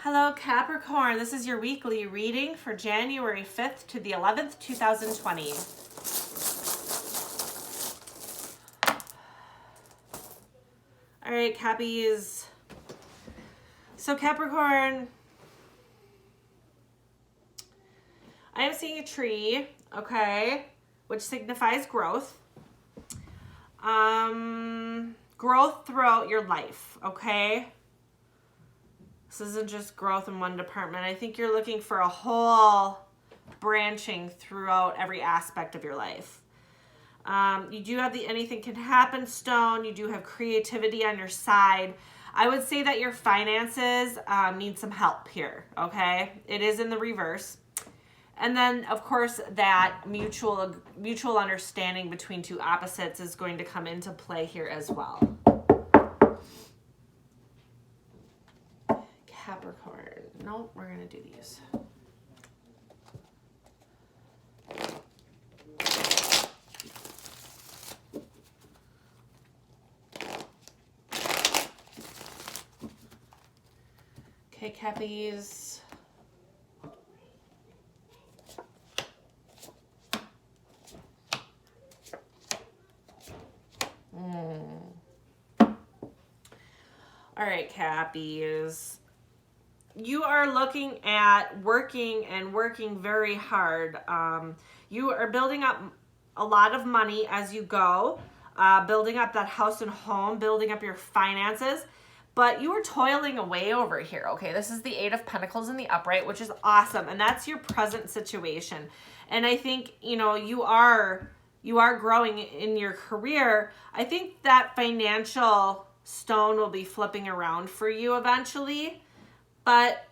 Hello, Capricorn. This is your weekly reading for January 5th to the 11th, 2020. All right, Cappies. So, Capricorn, I am seeing a tree, okay, which signifies growth. Growth throughout your life, okay? This isn't just growth in one department. I think you're looking for a whole branching throughout every aspect of your life. You do have the anything can happen stone. You do have creativity on your side. I would say that your finances need some help here, okay? It is in the reverse. And then, of course, that mutual understanding between two opposites is going to come into play here as well. Capricorn. No, we're going to do these. Okay, Cappies. All right, Cappies. You are looking at working very hard. You are building up a lot of money as you go, building up that house and home, building up your finances. But you are toiling away over here, okay? This is the Eight of Pentacles in the upright, which is awesome. And that's your present situation. And I think, you are growing in your career. I think that financial stone will be flipping around for you eventually. But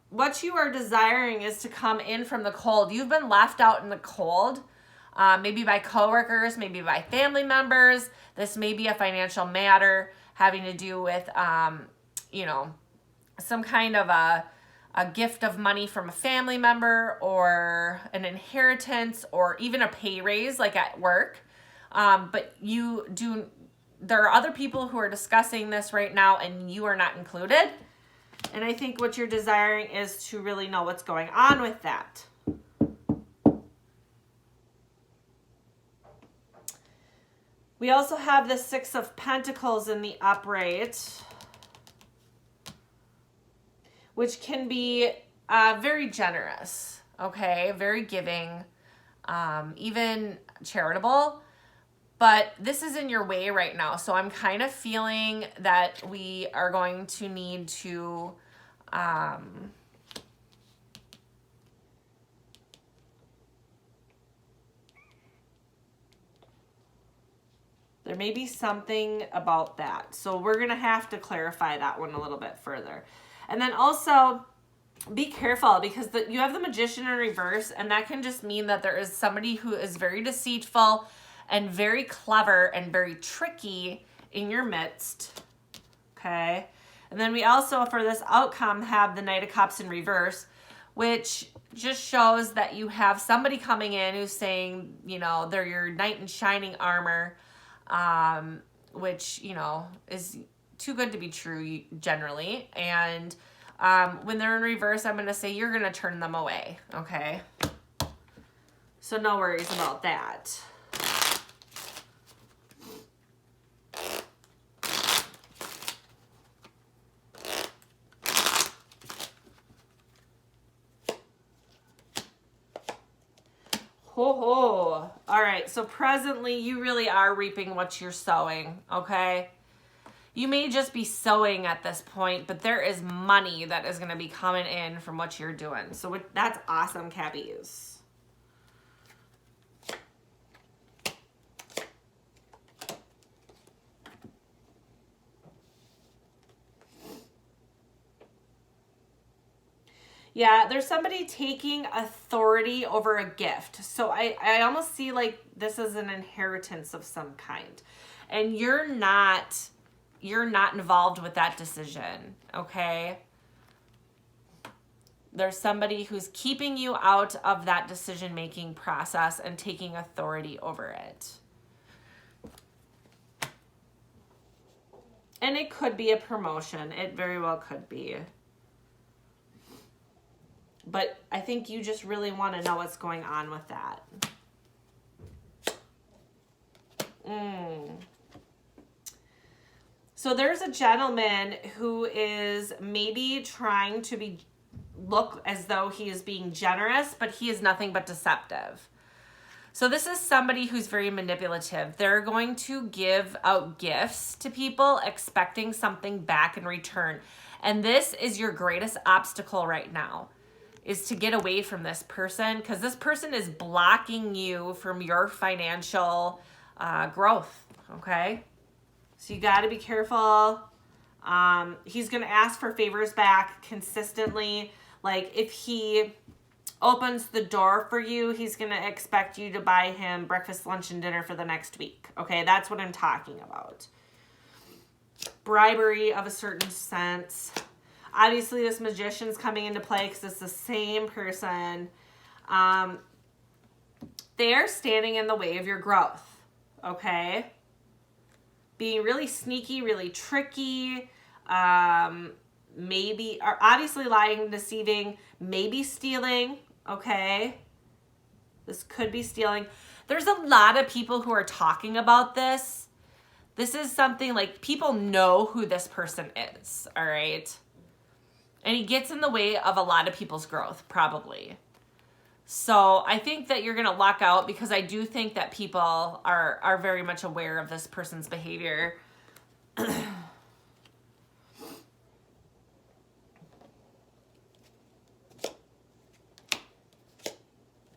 what you are desiring is to come in from the cold. You've been left out in the cold, maybe by coworkers, maybe by family members. This may be a financial matter having to do with, some kind of a gift of money from a family member or an inheritance or even a pay raise like at work. But there are other people who are discussing this right now and you are not included. And I think what you're desiring is to really know what's going on with that. We also have the Six of Pentacles in the upright, which can be very generous, okay? Very giving, even charitable. But this is in your way right now. So I'm kind of feeling that we are going to need to there may be something about that. So we're going to have to clarify that one a little bit further. And then also be careful because you have the Magician in reverse, and that can just mean that there is somebody who is very deceitful and very clever and very tricky in your midst, okay? And then we also, for this outcome, have the Knight of Cups in reverse, which just shows that you have somebody coming in who's saying, they're your knight in shining armor, which, is too good to be true generally. And when they're in reverse, I'm going to say you're going to turn them away, okay? So no worries about that. Ho. All right, so presently you really are reaping what you're sowing, okay? You may just be sowing at this point, but there is money that is going to be coming in from what you're doing. So that's awesome, Cappies. Yeah, there's somebody taking authority over a gift. So I almost see like this is an inheritance of some kind. And you're not involved with that decision, okay? There's somebody who's keeping you out of that decision-making process and taking authority over it. And it could be a promotion. It very well could be. But I think you just really want to know what's going on with that. So there's a gentleman who is maybe trying to look as though he is being generous, but he is nothing but deceptive. So this is somebody who's very manipulative. They're going to give out gifts to people expecting something back in return. And this is your greatest obstacle right now, is to get away from this person, because this person is blocking you from your financial growth, okay? So you got to be careful. He's going to ask for favors back consistently. Like if he opens the door for you, he's going to expect you to buy him breakfast, lunch, and dinner for the next week. Okay, that's what I'm talking about. Bribery of a certain sense. Obviously, this magician's coming into play because it's the same person. They're standing in the way of your growth. Okay? Being really sneaky, really tricky. Maybe, or obviously lying, deceiving, maybe stealing. Okay? This could be stealing. There's a lot of people who are talking about this. This is something like people know who this person is, all right? And he gets in the way of a lot of people's growth, probably. So I think that you're going to luck out, because I do think that people are very much aware of this person's behavior.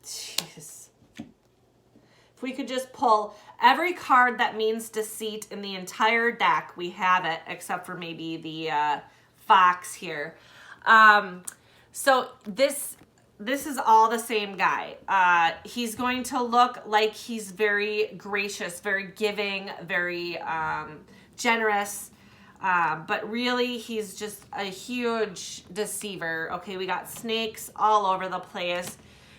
Jeez. If we could just pull every card that means deceit in the entire deck, we have it, except for maybe the fox here. So this is all the same guy. He's going to look like he's very gracious, very giving, very generous. But really, he's just a huge deceiver. Okay, we got snakes all over the place.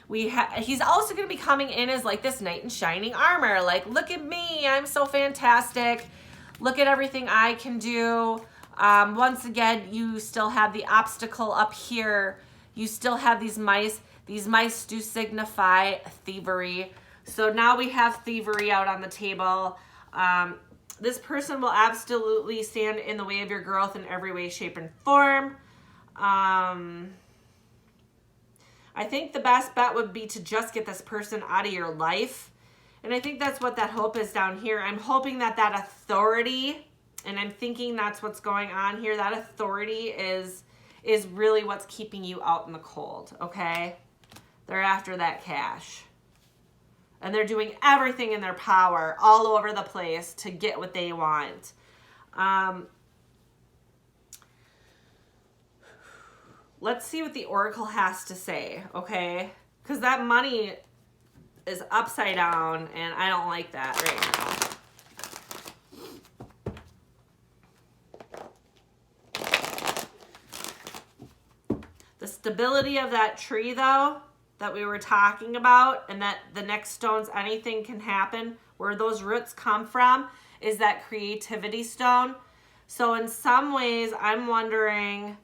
He's also going to be coming in as like this knight in shining armor. Like, look at me, I'm so fantastic. Look at everything I can do. Once again, you still have the obstacle up here. You still have these mice. These mice do signify thievery. So now we have thievery out on the table. This person will absolutely stand in the way of your growth in every way, shape, and form. I think the best bet would be to just get this person out of your life. And I think that's what that hope is down here. I'm hoping that authority, and I'm thinking that's what's going on here, that authority is really what's keeping you out in the cold, okay? They're after that cash. And they're doing everything in their power all over the place to get what they want. Let's see what the Oracle has to say, okay? Because that money is upside down, and I don't like that right now. The stability of that tree, though, that we were talking about, and that the next stones, anything can happen, where those roots come from, is that creativity stone. So in some ways, I'm wondering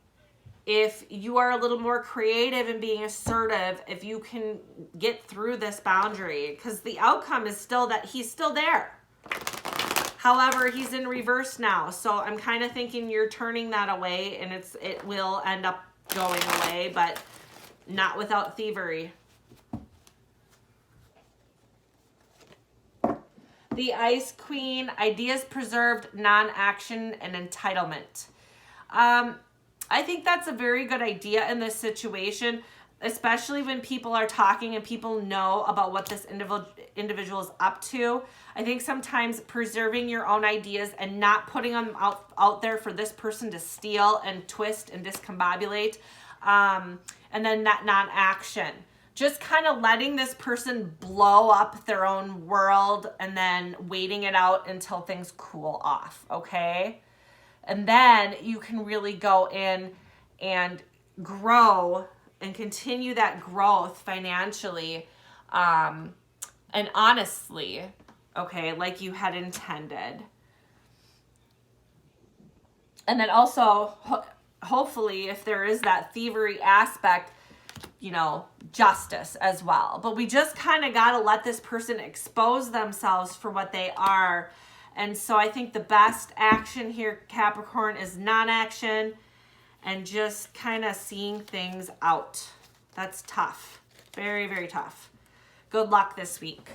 if you are a little more creative and being assertive, if you can get through this boundary, because the outcome is still that he's still there. However, he's in reverse now. So I'm kind of thinking you're turning that away, and it will end up going away, but not without thievery. The Ice Queen, ideas preserved, non-action, and entitlement. I think that's a very good idea in this situation, especially when people are talking and people know about what this individual is up to. I think sometimes preserving your own ideas and not putting them out there for this person to steal and twist and discombobulate, and then that non-action. Just kind of letting this person blow up their own world and then waiting it out until things cool off, okay? And then you can really go in and grow and continue that growth financially and honestly, okay, like you had intended. And then also, hopefully, if there is that thievery aspect, you know, justice as well. But we just kind of got to let this person expose themselves for what they are. And so I think the best action here, Capricorn, is non-action and just kind of seeing things out. That's tough. Very, very tough. Good luck this week.